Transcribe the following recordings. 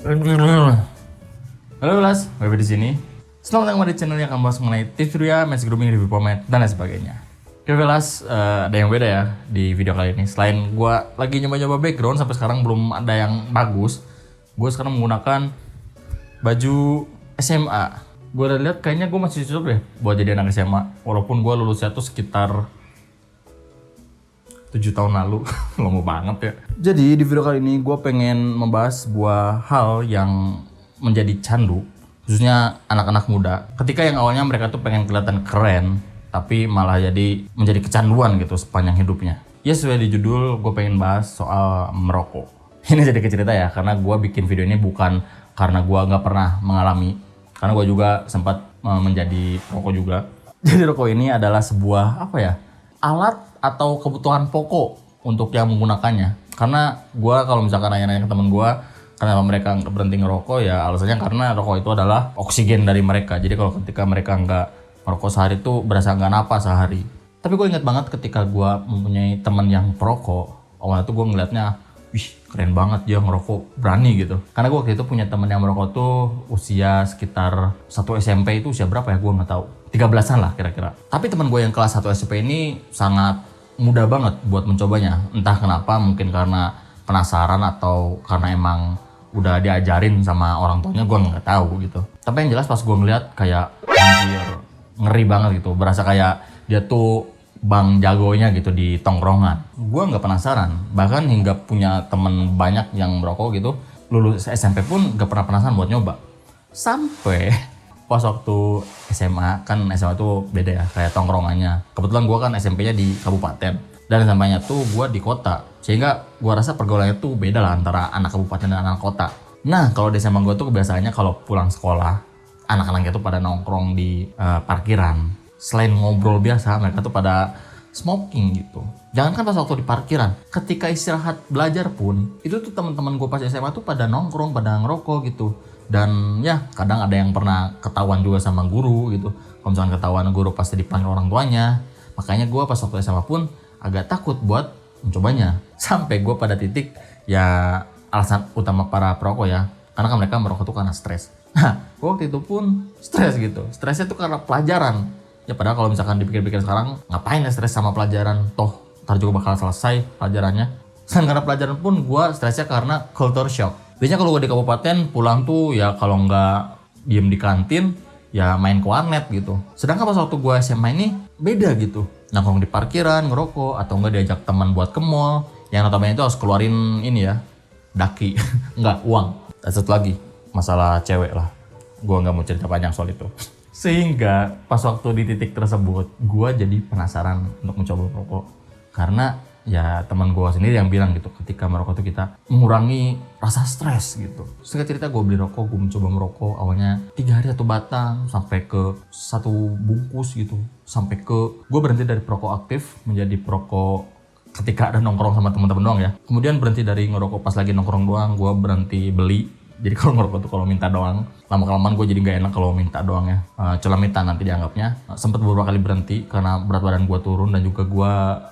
Halo Las, gue di sini. Selamat datang di channel yang akan bahas mengenai tips pria, match grooming, review pomade, dan lain sebagainya. Oke Las, ada yang beda ya di video kali ini. Selain gue lagi nyoba-nyoba background, sampai sekarang belum ada yang bagus. Gue sekarang menggunakan baju SMA. Gue udah lihat kayaknya gue masih cocok deh buat jadi anak SMA. Walaupun gue lulusnya tuh sekitar 7 tahun lalu. Lama banget ya. Jadi di video kali ini gue pengen membahas sebuah hal yang menjadi candu, khususnya anak-anak muda. Ketika yang awalnya mereka tuh pengen kelihatan keren, tapi malah jadi menjadi kecanduan gitu sepanjang hidupnya. Ya sesuai di judul, gue pengen bahas soal merokok. Ini jadi cerita ya, karena gue bikin video ini bukan karena gue nggak pernah mengalami, karena gue juga sempat menjadi perokok juga. Jadi rokok ini adalah sebuah alat atau kebutuhan pokok untuk yang menggunakannya. Karena gue kalau misalkan nanya-nanya ke temen gue, kenapa mereka nggak berhenti ngerokok, ya alasannya karena rokok itu adalah oksigen dari mereka. Jadi kalau ketika mereka nggak merokok sehari itu berasa nggak napas sehari. Tapi gue ingat banget ketika gue mempunyai teman yang perokok, awalnya tuh gue ngeliatnya, wih keren banget dia ngerokok, berani gitu. Karena gue waktu itu punya teman yang merokok tuh usia sekitar 1 SMP, itu usia berapa ya gue nggak tahu, 13-an lah kira-kira. Tapi teman gue yang kelas 1 SMP ini sangat mudah banget buat mencobanya. Entah kenapa, mungkin karena penasaran atau karena emang udah diajarin sama orang tuanya, gue nggak tahu gitu. Tapi yang jelas pas gue ngeliat kayak anjir, ngeri banget gitu, berasa kayak dia tuh bang jagonya gitu di tongkrongan. Gue nggak penasaran, bahkan hingga punya temen banyak yang merokok gitu, lulus SMP pun nggak pernah penasaran buat nyoba. Sampai pas waktu SMA, kan SMA tuh beda ya kayak tongkrongannya. Kebetulan gue kan SMP-nya di kabupaten dan SMA-nya tuh gue di kota, sehingga gue rasa pergaulannya tuh beda lah antara anak kabupaten dan anak kota. Nah kalau di SMA gue tuh kebiasaannya kalau pulang sekolah, anak-anaknya tuh pada nongkrong di parkiran. Selain ngobrol biasa, mereka tuh pada smoking gitu. Jangankan pas waktu di parkiran, ketika istirahat belajar pun, itu tuh teman-teman gue pas SMA tuh pada nongkrong, pada ngerokok gitu. Dan ya kadang ada yang pernah ketahuan juga sama guru gitu. Kalau misalkan ketahuan guru pasti dipanggil orang tuanya. Makanya gue pas waktu SMA pun agak takut buat mencobanya. Sampai gue pada titik ya, alasan utama para perokok ya, karena kan mereka merokok tuh karena stres. Nah gue waktu itu pun stres gitu. Stresnya tuh karena pelajaran. Ya padahal kalau misalkan dipikir-pikir sekarang, ngapain ya stres sama pelajaran, toh ntar juga bakal selesai pelajarannya. Dan karena pelajaran pun gue stresnya karena culture shock. Biasanya kalau gue di kabupaten pulang tuh ya kalau nggak diem di kantin ya main ke warnet gitu. Sedangkan pas waktu gue SMA ini beda gitu, nongkrong di parkiran, ngerokok, atau enggak diajak teman buat ke mall, yang notabene itu harus keluarin ini ya, daki, enggak, uang. Dan satu lagi, masalah cewek lah, gue nggak mau cerita panjang soal itu. Sehingga pas waktu di titik tersebut, gue jadi penasaran untuk mencoba merokok. Karena ya teman gue sendiri yang bilang gitu, ketika merokok tuh kita mengurangi rasa stres gitu. Singkat cerita gue beli rokok, gue mencoba merokok. Awalnya 3 hari 1 batang, sampai ke 1 bungkus gitu. Sampai ke gue berhenti dari perokok aktif menjadi perokok ketika ada nongkrong sama teman-teman doang ya. Kemudian berhenti dari ngerokok pas lagi nongkrong doang, gue berhenti beli. Jadi kalau ngerokok tuh kalau minta doang. Lama-kelamaan gue jadi gak enak kalau minta doang ya. Celamitan nanti dianggapnya. Sempet beberapa kali berhenti karena berat badan gue turun dan juga gue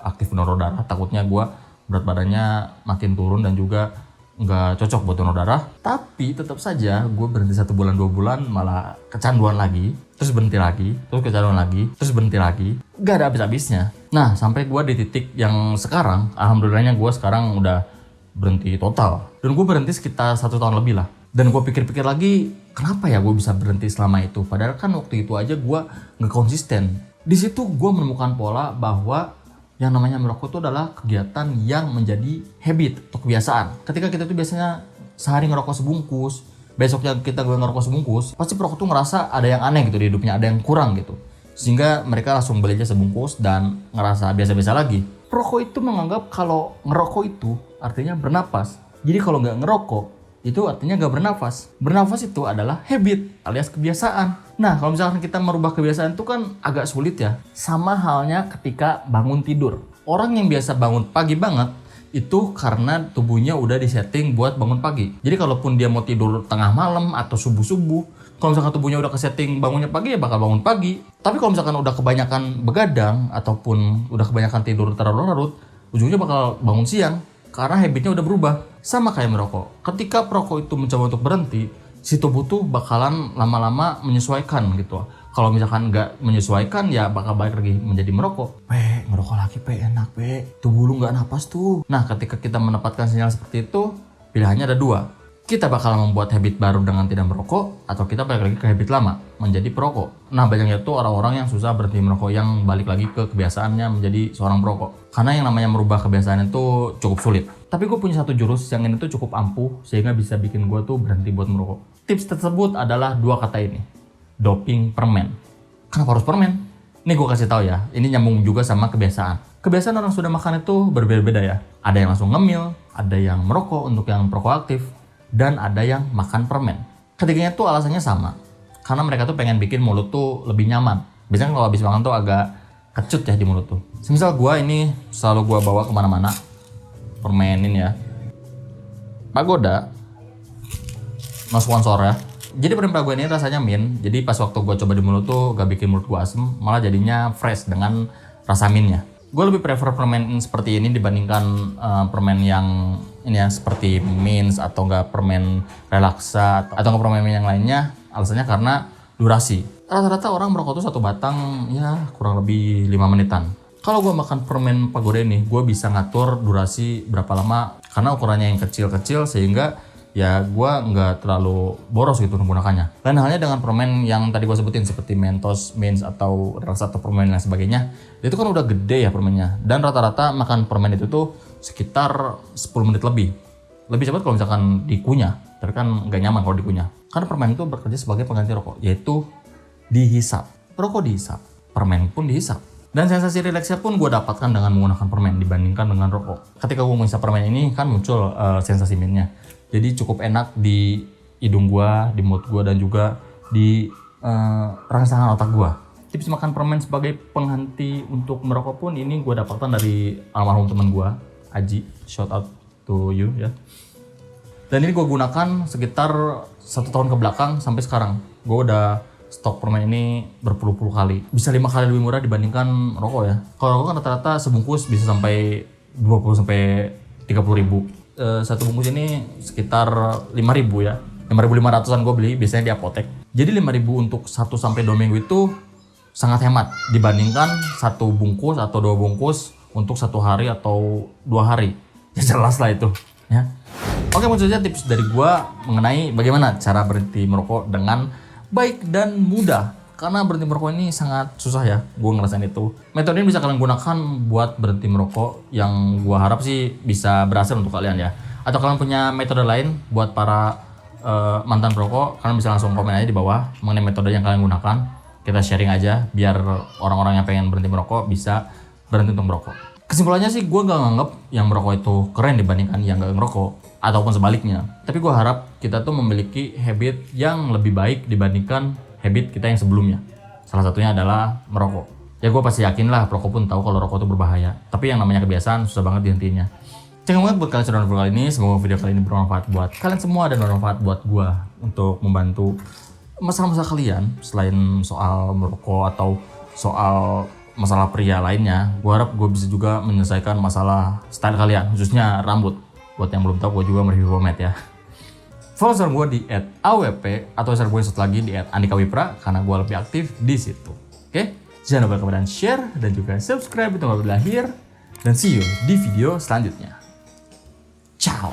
aktif donor darah. Takutnya gue berat badannya makin turun dan juga nggak cocok buat donor darah. Tapi tetap saja gue berhenti 1 bulan 2 bulan malah kecanduan lagi. Terus berhenti lagi, terus kecanduan lagi, terus berhenti lagi. Gak ada habis-habisnya. Nah sampai gue di titik yang sekarang, alhamdulillahnya gue sekarang udah berhenti total. Dan gue berhenti sekitar 1 tahun lebih lah. Dan gue pikir-pikir lagi, kenapa ya gue bisa berhenti selama itu? Padahal kan waktu itu aja gue nggak konsisten. Di situ gue menemukan pola bahwa yang namanya merokok itu adalah kegiatan yang menjadi habit atau kebiasaan. Ketika kita tuh biasanya sehari ngerokok sebungkus, besoknya kita gue ngerokok sebungkus, pasti perokok tuh ngerasa ada yang aneh gitu di hidupnya, ada yang kurang gitu. Sehingga mereka langsung beli aja sebungkus dan ngerasa biasa-biasa lagi. Perokok itu menganggap kalau ngerokok itu artinya bernapas. Jadi kalau nggak ngerokok, itu artinya gak bernafas. Bernafas itu adalah habit alias kebiasaan. Nah kalau misalkan kita merubah kebiasaan itu kan agak sulit ya. Sama halnya ketika bangun tidur. Orang yang biasa bangun pagi banget itu karena tubuhnya udah disetting buat bangun pagi. Jadi kalaupun dia mau tidur tengah malam atau subuh-subuh, kalau misalkan tubuhnya udah kesetting bangunnya pagi ya bakal bangun pagi. Tapi kalau misalkan udah kebanyakan begadang ataupun udah kebanyakan tidur terlalu larut, ujungnya bakal bangun siang karena habitnya udah berubah. Sama kayak merokok. Ketika perokok itu mencoba untuk berhenti, si tubuh tuh bakalan lama-lama menyesuaikan gitu. Kalau misalkan nggak menyesuaikan ya bakal balik lagi menjadi merokok. Ngerokok lagi enak tubuh lu nggak napas tuh. Nah ketika kita menempatkan sinyal seperti itu, pilihannya ada dua. Kita bakal membuat habit baru dengan tidak merokok, atau kita balik lagi ke habit lama, menjadi perokok. Nah banyaknya tuh orang-orang yang susah berhenti merokok, yang balik lagi ke kebiasaannya menjadi seorang perokok. Karena yang namanya merubah kebiasaan itu cukup sulit. Tapi gue punya satu jurus yang ini tuh cukup ampuh, sehingga bisa bikin gue tuh berhenti buat merokok. Tips tersebut adalah dua kata ini. Doping permen. Kenapa harus permen? Ini gue kasih tahu ya, ini nyambung juga sama kebiasaan. Kebiasaan orang sudah makan itu berbeda-beda ya. Ada yang langsung ngemil, ada yang merokok untuk yang perokok aktif, dan ada yang makan permen. Ketiganya tuh alasannya sama. Karena mereka tuh pengen bikin mulut tuh lebih nyaman. Biasanya kalau habis makan tuh agak kecut ya di mulut tuh. Semisal gue ini selalu gue bawa kemana-mana permen ini ya. Pagoda, no sponsor ya. Jadi permen Pagoda ini rasanya mint. Jadi pas waktu gue coba di mulut tuh gak bikin mulut gue asem, malah jadinya fresh dengan rasa mintnya. Gue lebih prefer permen seperti ini dibandingkan permen yang ini ya, seperti mint atau enggak permen relaksa atau enggak permen yang lainnya. Alasannya karena durasi. Rata-rata orang merokok tuh satu batang ya kurang lebih 5 menitan. Kalau gue makan permen Pagoda ini, gue bisa ngatur durasi berapa lama karena ukurannya yang kecil-kecil sehingga ya gue nggak terlalu boros gitu menggunakannya. Lain halnya dengan permen yang tadi gue sebutin seperti Mentos, Mint atau Relaksa atau permen dan sebagainya. Itu kan udah gede ya permennya. Dan rata-rata makan permen itu tuh sekitar 10 menit lebih. Lebih cepat kalau misalkan dikunyah. Tapi kan nggak nyaman kalau dikunyah. Karena permen itu bekerja sebagai pengganti rokok, yaitu dihisap. Rokok dihisap, permen pun dihisap. Dan sensasi rileksnya pun gue dapatkan dengan menggunakan permen dibandingkan dengan rokok. Ketika gue menghisap permen ini kan muncul sensasi mintnya. Jadi cukup enak di hidung gua, di mulut gua, dan juga di rangsangan otak gua. Tips makan permen sebagai pengganti untuk merokok pun ini gua dapatkan dari almarhum teman gua, Aji. Shout out to you ya. Dan ini gua gunakan sekitar 1 tahun ke belakang sampai sekarang. Gua udah stok permen ini berpuluh-puluh kali. Bisa 5 kali lebih murah dibandingkan rokok ya. Kalau rokok kan rata-rata sebungkus bisa sampai 20 sampai 30 ribu. Satu bungkus ini sekitar 5.000 ya. 5.500an gue beli biasanya di apotek. Jadi 5.000 untuk 1 sampai 2 minggu itu sangat hemat dibandingkan 1 bungkus atau 2 bungkus untuk 1 hari atau 2 hari. Ya jelas lah itu ya. Oke, mungkin saja tips dari gue mengenai bagaimana cara berhenti merokok dengan baik dan mudah. Karena berhenti merokok ini sangat susah ya, gue ngerasain itu. Metode ini bisa kalian gunakan buat berhenti merokok, yang gue harap sih bisa berhasil untuk kalian ya. Atau kalian punya metode lain buat para mantan perokok, kalian bisa langsung komen aja di bawah mengenai metode yang kalian gunakan. Kita sharing aja biar orang-orang yang pengen berhenti merokok bisa berhenti untuk merokok. Kesimpulannya sih gue gak nganggep yang merokok itu keren dibandingkan yang gak ngerokok, ataupun sebaliknya. Tapi gue harap kita tuh memiliki habit yang lebih baik dibandingkan habit kita yang sebelumnya. Salah satunya adalah merokok. Ya gue pasti yakin lah perokok pun tahu kalau rokok itu berbahaya. Tapi yang namanya kebiasaan susah banget dihentinya. Jangan banget buat kalian sudah nonton kali ini. Semoga video kali ini bermanfaat buat kalian semua dan bermanfaat buat gue untuk membantu masalah-masalah kalian selain soal merokok atau soal masalah pria lainnya. Gue harap gue bisa juga menyelesaikan masalah style kalian, khususnya rambut. Buat yang belum tahu, gue juga mereview pomade ya. Follow Instagram gue di @awp atau Instagram gue satu lagi di @andikawipra karena gue lebih aktif di situ. Oke? Jangan lupa komen dan share dan juga subscribe untuk nggak berakhir. Dan see you di video selanjutnya. Ciao.